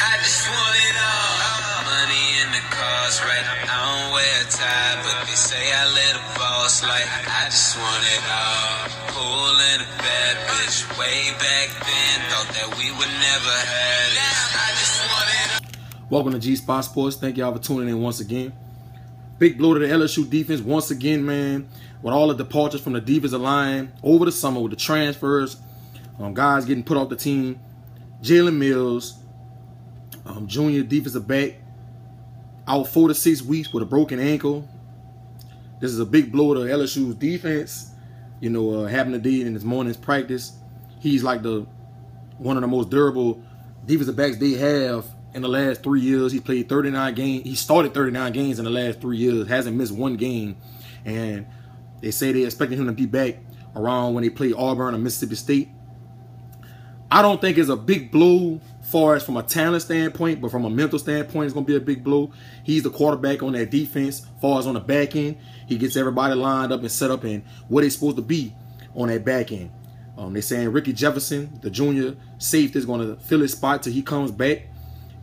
I just want it all. Money in the cars, right? I don't wear a tie, but they say I live a boss like I just want it all. Pool and a bad bitch, way back then, thought that we would never have it. I just want it all. Welcome to G-Sportz. Thank y'all for tuning in once again. Big blow to the LSU defense once again, man. With all the departures from the defensive line over the summer with the transfers, guys getting put off the team. Jalen Mills, junior defensive back, out 4 to 6 weeks with a broken ankle. This is a big blow to LSU's defense. You know, happened today in this morning's practice. He's like one of the most durable defensive backs they have in the last 3 years. He played 39 games. He started 39 games in the last 3 years. Hasn't missed one game. And they say they're expecting him to be back around when they play Auburn or Mississippi State. I don't think it's a big blow far as from a talent standpoint, but from a mental standpoint, it's going to be a big blow. He's the quarterback on that defense. Far as on the back end, he gets everybody lined up and set up and what they're supposed to be on that back end. They're saying Ricky Jefferson, the junior safety, is going to fill his spot till he comes back.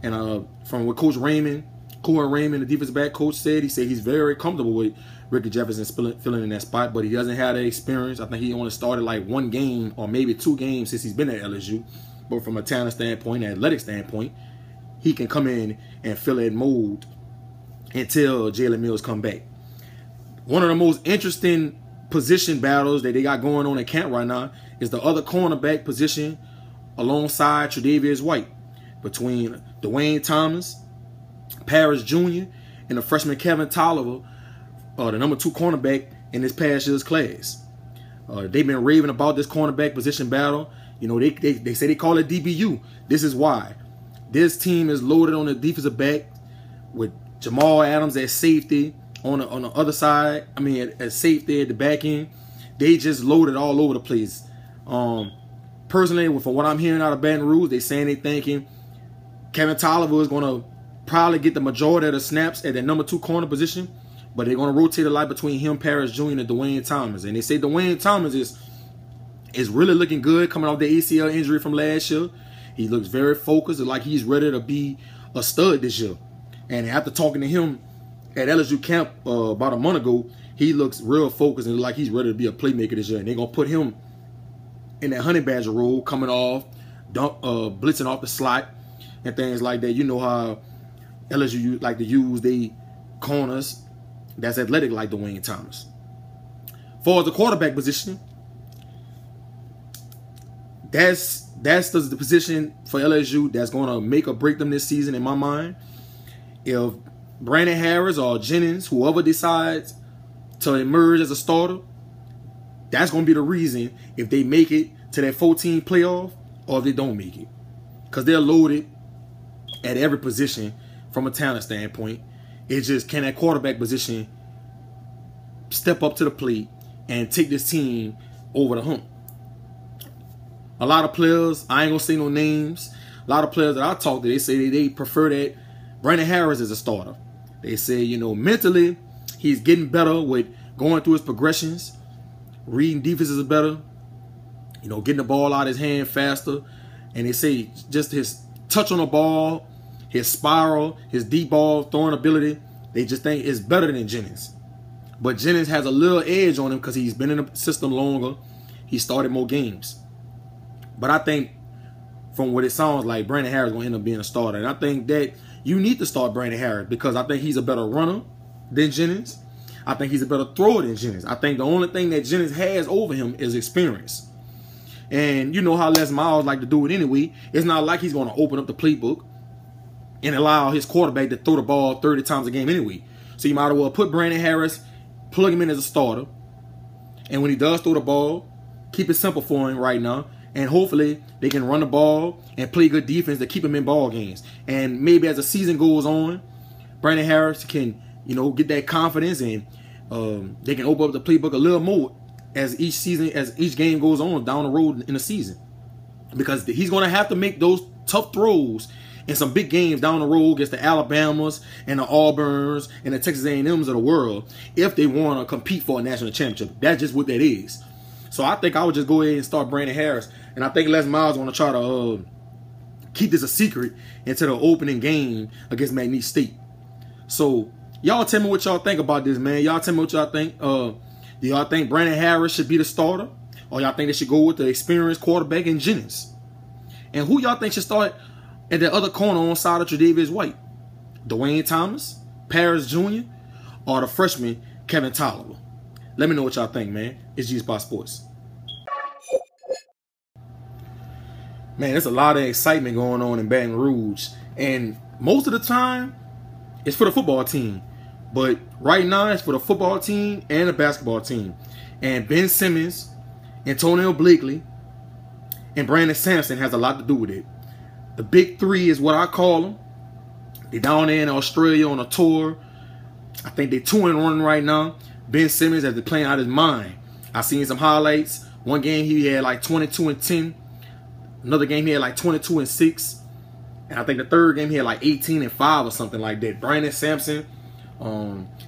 And from what Coach Raymond, the defensive back coach, said, he said he's very comfortable with Ricky Jefferson filling in that spot, but he doesn't have that experience. I think he only started like 1 game or maybe 2 games since he's been at LSU. But from a talent standpoint, an athletic standpoint, he can come in and fill that mold until Jalen Mills come back. One of the most interesting position battles that they got going on in camp right now is the other cornerback position alongside Tre'Davious White, between Dwayne Thomas, Paris Jr., and the freshman Kevin Tolliver, the number 2 cornerback in this past year's class. They've been raving about this cornerback position battle. You know, they say they call it DBU. This is why. This team is loaded on the defensive back with Jamal Adams at safety on the other side. I mean, at safety at the back end. They just loaded all over the place. Personally, from what I'm hearing out of Baton Rouge, they saying they thinking Kevin Tolliver is going to probably get the majority of the snaps at the number 2 corner position. But they're going to rotate a lot between him, Paris Jr., and Dwayne Thomas. And they say Dwayne Thomas is really looking good coming off the ACL injury from last year. He looks very focused, like he's ready to be a stud this year. And after talking to him at LSU camp about a month ago, he looks real focused and like he's ready to be a playmaker this year. And they're going to put him in that honey badger role, coming off, blitzing off the slot and things like that. You know how LSU like to use their corners that's athletic like Dwayne Thomas. For the quarterback position, that's the position for LSU that's going to make or break them this season in my mind. If Brandon Harris or Jennings, whoever decides to emerge as a starter, that's going to be the reason if they make it to that 14 playoff or if they don't make it. Because they're loaded at every position from a talent standpoint. It's just, can that quarterback position step up to the plate and take this team over the hump? A lot of players, I ain't going to say no names, a lot of players that I talk to, they say they prefer that Brandon Harris is a starter. They say, you know, mentally, he's getting better with going through his progressions, reading defenses better, you know, getting the ball out of his hand faster. And they say just his touch on the ball, his spiral, his deep ball throwing ability, they just think it's better than Jennings. But Jennings has a little edge on him because he's been in the system longer. He started more games. But I think from what it sounds like, Brandon Harris is going to end up being a starter. And I think that you need to start Brandon Harris because I think he's a better runner than Jennings. I think he's a better thrower than Jennings. I think the only thing that Jennings has over him is experience. And you know how Les Miles like to do it anyway. It's not like he's going to open up the playbook and allow his quarterback to throw the ball 30 times a game anyway. So you might as well put Brandon Harris, plug him in as a starter. And when he does throw the ball, keep it simple for him right now. And hopefully they can run the ball and play good defense to keep him in ball games. And maybe as the season goes on, Brandon Harris can, you know, get that confidence and they can open up the playbook a little more as each game goes on down the road in the season. Because he's going to have to make those tough throws in some big games down the road against the Alabamas and the Auburns and the Texas A&Ms of the world if they want to compete for a national championship. That's just what that is. So I think I would just go ahead and start Brandon Harris. And I think Les Miles is going to try to keep this a secret into the opening game against McNeese State. So y'all tell me what y'all think about this, man. Y'all tell me what y'all think. Do y'all think Brandon Harris should be the starter? Or y'all think they should go with the experienced quarterback in Jennings? And who y'all think should start at the other corner on side of Tre'Davious White? Dwayne Thomas, Paris Jr., or the freshman Kevin Tolliver? Let me know what y'all think, man. It's G-Sportz Sports. Man, there's a lot of excitement going on in Baton Rouge. And most of the time, it's for the football team. But right now, it's for the football team and the basketball team. And Ben Simmons, Antonio Blakely, and Brandon Sampson has a lot to do with it. The big three is what I call them. They're down there in Australia on a tour. I think they're 2-1 right now. Ben Simmons has been playing out his mind. I've seen some highlights. One game he had like 22-10. Another game he had like 22-6. And I think the third game he had like 18-5 or something like that. Brandon Sampson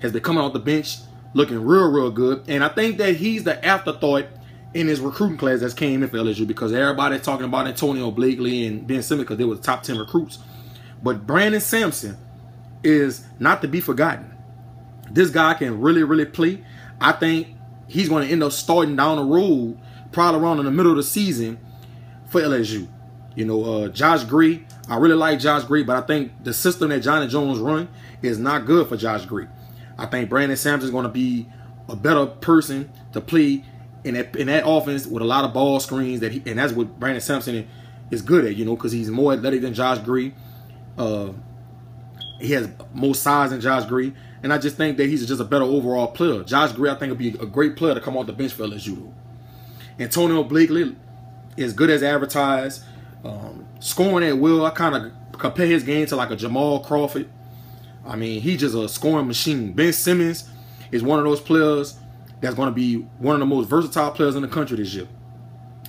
has been coming off the bench looking real good. And I think that he's the afterthought in his recruiting class that's came in for LSU, because everybody's talking about Antonio Blakely and Ben Simmons because they were the top 10 recruits. But Brandon Sampson is not to be forgotten. This guy can really play. I think he's going to end up starting down the road probably around in the middle of the season for LSU. You know, Josh Gray, I really like Josh Gray, but I think the system that Johnny Jones run is not good for Josh Gray. I think Brandon Sampson is going to be a better person to play in that offense with a lot of ball screens, and that's what Brandon Sampson is good at, you know, because he's more athletic than Josh Gray. He has more size than Josh Gray, and I just think that he's just a better overall player. Josh Gray, I think, would be a great player to come off the bench for LSU, though. Antonio Blakely is good as advertised, scoring at will. I kind of compare his game to like a Jamal Crawford. I mean, he's just a scoring machine. Ben Simmons is one of those players that's going to be one of the most versatile players in the country this year.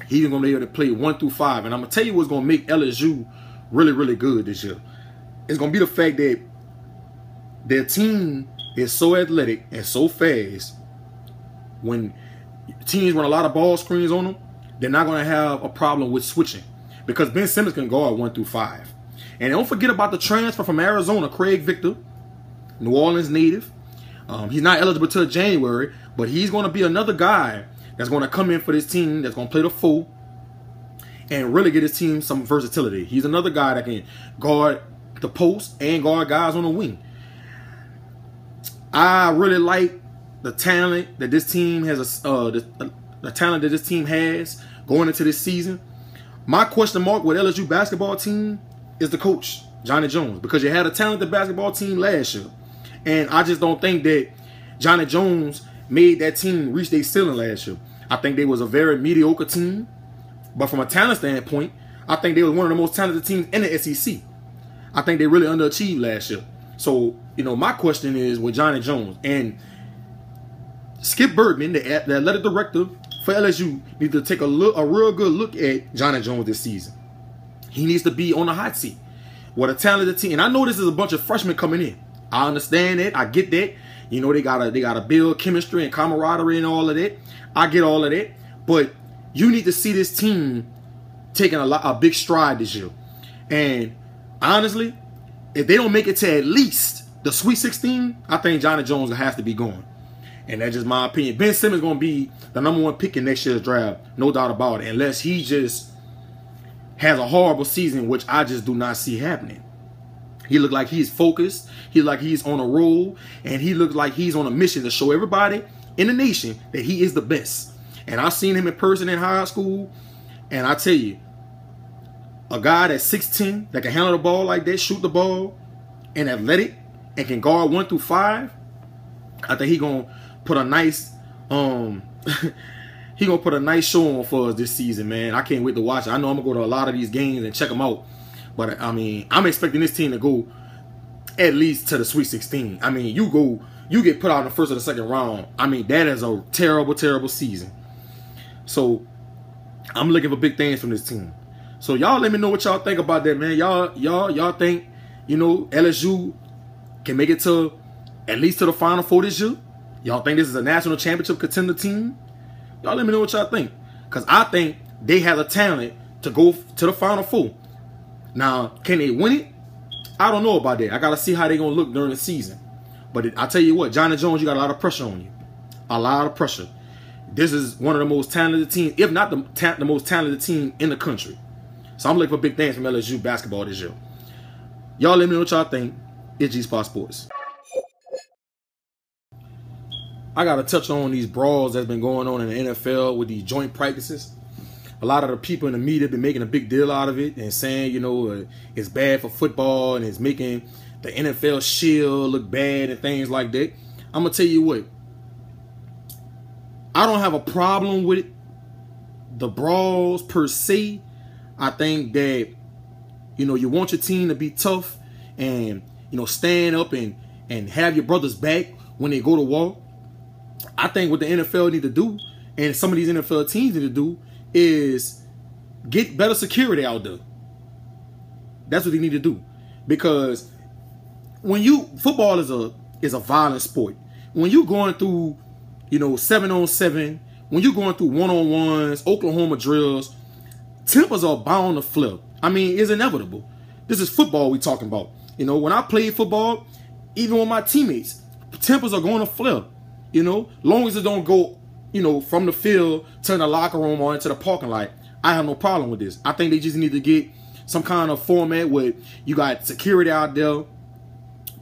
He's going to be able to play 1 through 5. And I'm going to tell you what's going to make LSU really good this year. It's going to be the fact that their team is so athletic and so fast. When teams run a lot of ball screens on them, they're not going to have a problem with switching, because Ben Simmons can guard 1 through 5. And don't forget about the transfer from Arizona, Craig Victor, New Orleans native. He's not eligible till January, but he's going to be another guy that's going to come in for this team, that's going to play the full and really get his team some versatility. He's another guy that can guard the post and guard guys on the wing. I really like the talent that this team has, the talent that this team has going into this season. My question mark with LSU basketball team is the coach, Johnny Jones, because you had a talented basketball team last year. And I just don't think that Johnny Jones made that team reach their ceiling last year. I think they was a very mediocre team. But from a talent standpoint, I think they were one of the most talented teams in the SEC. I think they really underachieved last year. So, you know, my question is with Johnny Jones. And Skip Bergman, the athletic director for LSU, needs to take a real good look at Johnny Jones this season. He needs to be on the hot seat. What a talented team. And I know this is a bunch of freshmen coming in. I understand that. I get that. You know, they gotta build chemistry and camaraderie and all of that. I get all of that. But you need to see this team taking a big stride this year. And honestly, if they don't make it to at least the Sweet 16, I think Johnny Jones has to be going. And that's just my opinion. Ben Simmons is going to be the #1 pick in next year's draft. No doubt about it. Unless he just has a horrible season, which I just do not see happening. He looked like he's focused. He looked like he's on a roll. And he looked like he's on a mission to show everybody in the nation that he is the best. And I've seen him in person in high school. And I tell you, a guy that's 6'10", that can handle the ball like that, shoot the ball, and athletic, and can guard 1 through 5, I think he gonna put a nice he gonna put a nice show on for us this season, man. I can't wait to watch it. I know I'm gonna go to a lot of these games and check them out. But I mean, I'm expecting this team to go at least to the Sweet 16. I mean, you get put out in the first or the second round. I mean, that is a terrible season. So I'm looking for big things from this team. So y'all let me know what y'all think about that, man. Y'all think, you know, LSU can make it to at least to the Final Four this year? Y'all think this is a national championship contender team? Y'all let me know what y'all think. Because I think they have the talent to go to the Final Four. Now, can they win it? I don't know about that. I got to see how they're going to look during the season. But I tell you what, Johnny Jones, you got a lot of pressure on you. A lot of pressure. This is one of the most talented teams, if not the most talented team in the country. So I'm looking for big things from LSU basketball this year. Y'all let me know what y'all think. It's G-Sportz Sports. I got to touch on these brawls that's been going on in the NFL with these joint practices. A lot of the people in the media have been making a big deal out of it and saying, you know, it's bad for football and it's making the NFL shield look bad and things like that. I'm going to tell you what. I don't have a problem with it. The brawls per se. I think that, you know, you want your team to be tough and, you know, stand up and have your brothers back when they go to war. I think what the NFL need to do, and some of these NFL teams need to do, is get better security out there. That's what they need to do. Because when football is a violent sport. When you're going through, you know, 7-on-7, when you're going through 1-on-1s, Oklahoma drills, tempers are bound to flip. I mean, it's inevitable. This is football we talking about. You know, when I played football, even with my teammates, tempers are going to flip. You know, long as it don't go, you know, from the field to the locker room or into the parking lot, I have no problem with this. I think they just need to get some kind of format where you got security out there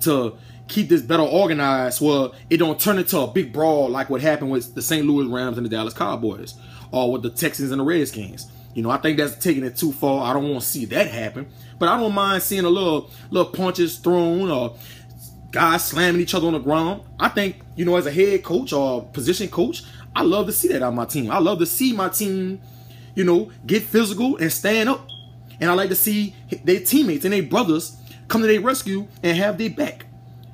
to keep this better organized, where it don't turn into a big brawl like what happened with the St. Louis Rams and the Dallas Cowboys, or with the Texans and the Redskins. You know, I think that's taking it too far. I don't want to see that happen, but I don't mind seeing a little punches thrown or guys slamming each other on the ground. I think, you know, as a head coach or position coach, I love to see that on my team. I love to see my team, you know, get physical and stand up. And I like to see their teammates and their brothers come to their rescue and have their back.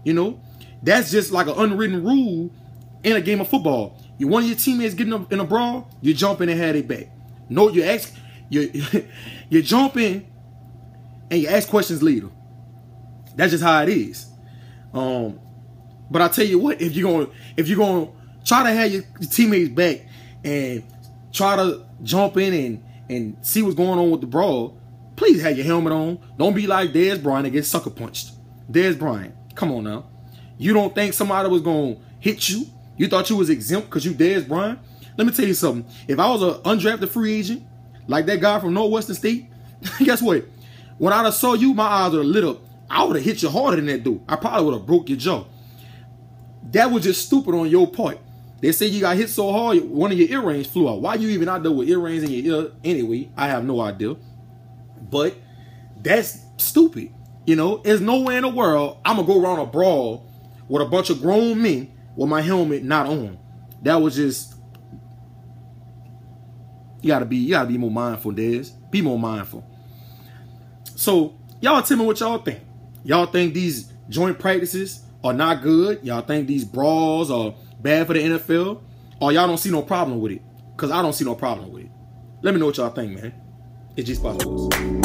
You know, that's just like an unwritten rule in a game of football. You one of your teammates getting in a brawl, you jump in and have their back. No, you jump in and you ask questions later. That's just how it is. But I tell you what, if you're gonna try to have your teammates back and try to jump in and see what's going on with the brawl, please have your helmet on. Don't be like Dez Bryant and get sucker punched. Dez Bryant, come on now. You don't think somebody was gonna hit you? You thought you was exempt because you Dez Bryant? Let me tell you something. If I was an undrafted free agent, like that guy from Northwestern State, guess what? When I saw you, my eyes would have lit up. I would have hit you harder than that dude. I probably would have broke your jaw. That was just stupid on your part. They say you got hit so hard, one of your earrings flew out. Why you even out there with earrings in your ear anyway? I have no idea. But that's stupid. You know, there's nowhere in the world I'm going to go around a brawl with a bunch of grown men with my helmet not on. That was just... You gotta be more mindful, Dez. Be more mindful. So, y'all tell me what y'all think. Y'all think these joint practices are not good? Y'all think these brawls are bad for the NFL? Or y'all don't see no problem with it? Because I don't see no problem with it. Let me know what y'all think, man. It's G-Sportz.